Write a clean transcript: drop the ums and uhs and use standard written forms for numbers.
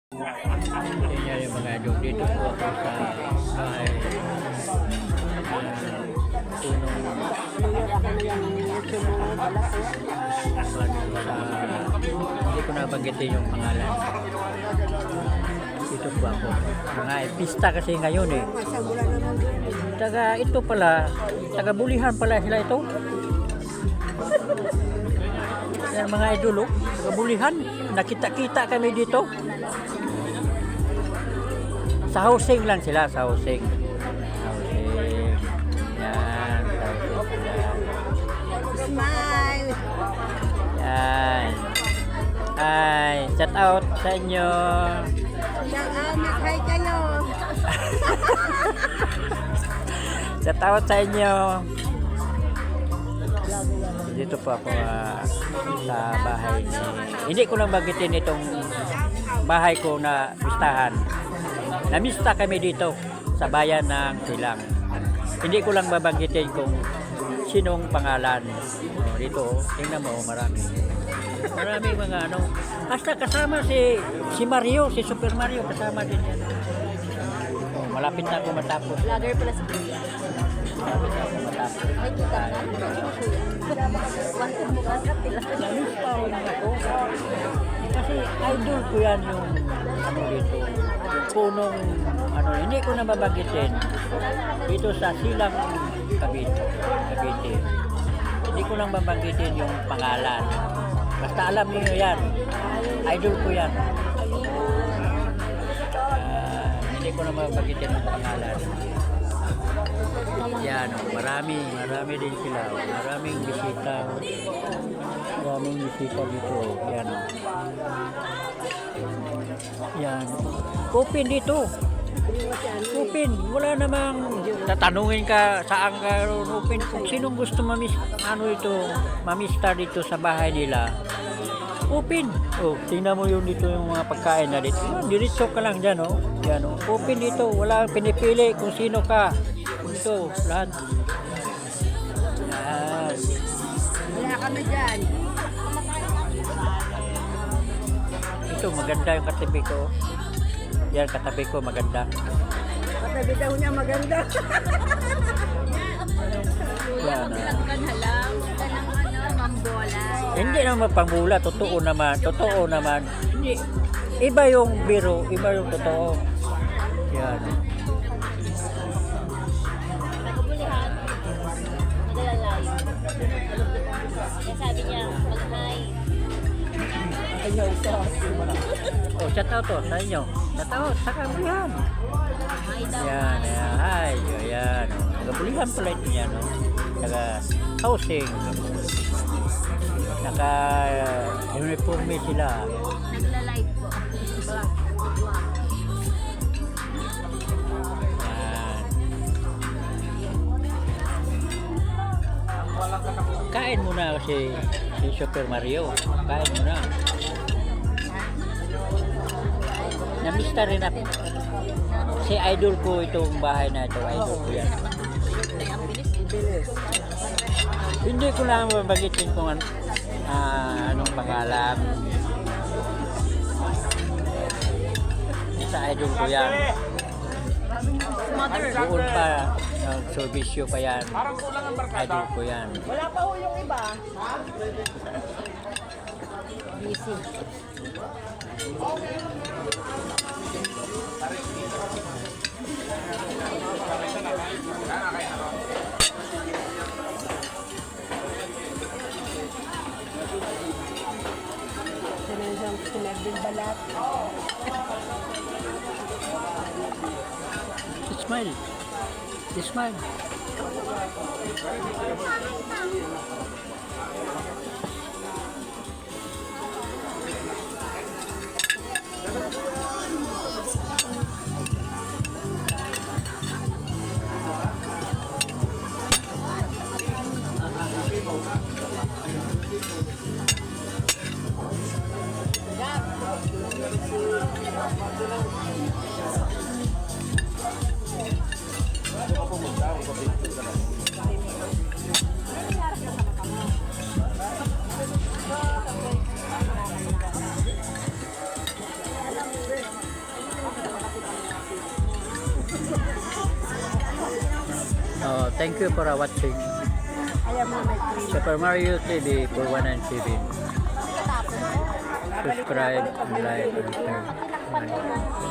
Yan yung mga idol. Dito po ako sa bahay. Hindi ko nabanggitin yung pangalan. Dito po ako. Mga pista kasi ngayon eh. Taga ito pala, taga Bulihan pala sila ito. Yan mga idol, oh, taga Bulihan. Nakita-kita kami dito. Sa housing lang sila, sa housing. Housing. Yan, sa housing sila. Smile! Yan. Hi, shout out sa inyo. Shout out, mag-hi kayo! Shout out sa inyo. Dito po ako sa bahay ni... Hindi ko lang bagitin itong bahay ko na pistahan. Namista kami dito sa bayan ng Silang. Hindi ko lang babanggitin kung sinong pangalan. Dito, tingnan mo, marami. Maraming mga ano. Hasta kasama si Mario, si Super Mario, kasama din yan. Oh, malapit na ako matapos. Vlogger pala si Kuya. Malapit na ako matapos. Ay, kita na. Wanted mo ka sa pila. Namista ko lang ako. Kasi idol ko yan yung ano dito. Yung punong ano, hindi ko na mabagitin. Dito sa Silang Cavite. Hindi ko lang mabagitin yung pangalan. Basta alam niyo yan. Idol ko yan. Hindi ko na mabagitin yung pangalan. Yan, marami din sila. Maraming bisita. Maraming bisita dito. Yan. Yan. Open dito. Open. Wala namang tatanungin ka saan ka open. Kung sinong gusto mamista dito sa bahay nila. Open. Oh, tingnan mo yun dito yung mga pagkain na dito. Diretso ka lang dyan, oh. Yan, oh. Open dito. Wala pinipili kung sino ka. Dito, lahat. Yan. Wala kami dyan. Ito, maganda yung katabi ko. Yan, katabi ko, maganda. Katabi daw niya maganda. Yan, Ka na lang. Ka ng mambola. hindi naman pangbula, totoo naman. Hindi. Iba yung biro, iba yung totoo. Yan. Nagkabulihan. Madalalayo. Kaya sabi niya, mag-hi. Ayaw sa oh, shout out to sa inyo. Shout out sa Kabulihan. Hi daw. Yan, yan. Hi, yan. Kabulihan pala ito yan. No? Taga housing. Naka-uniforme sila. Nagla-live po. Yan. Kain muna si Super Mario. Kain muna. Namista rin ako. Si idol ko itong bahay na ito. Idol ko yan. Hindi ko lang mabagitin kung anong pangalan. Sa idol ko yan. Doon pa, servisyo pa yan. Idol ko yan. Wala pa ho yung iba. Busy. Sinabing balat. Smile. Smile. Oh, thank you for watching Ayan mo may cream. Super Mario TV for 197. Subscribe, like, and share. Tinakpan ko na.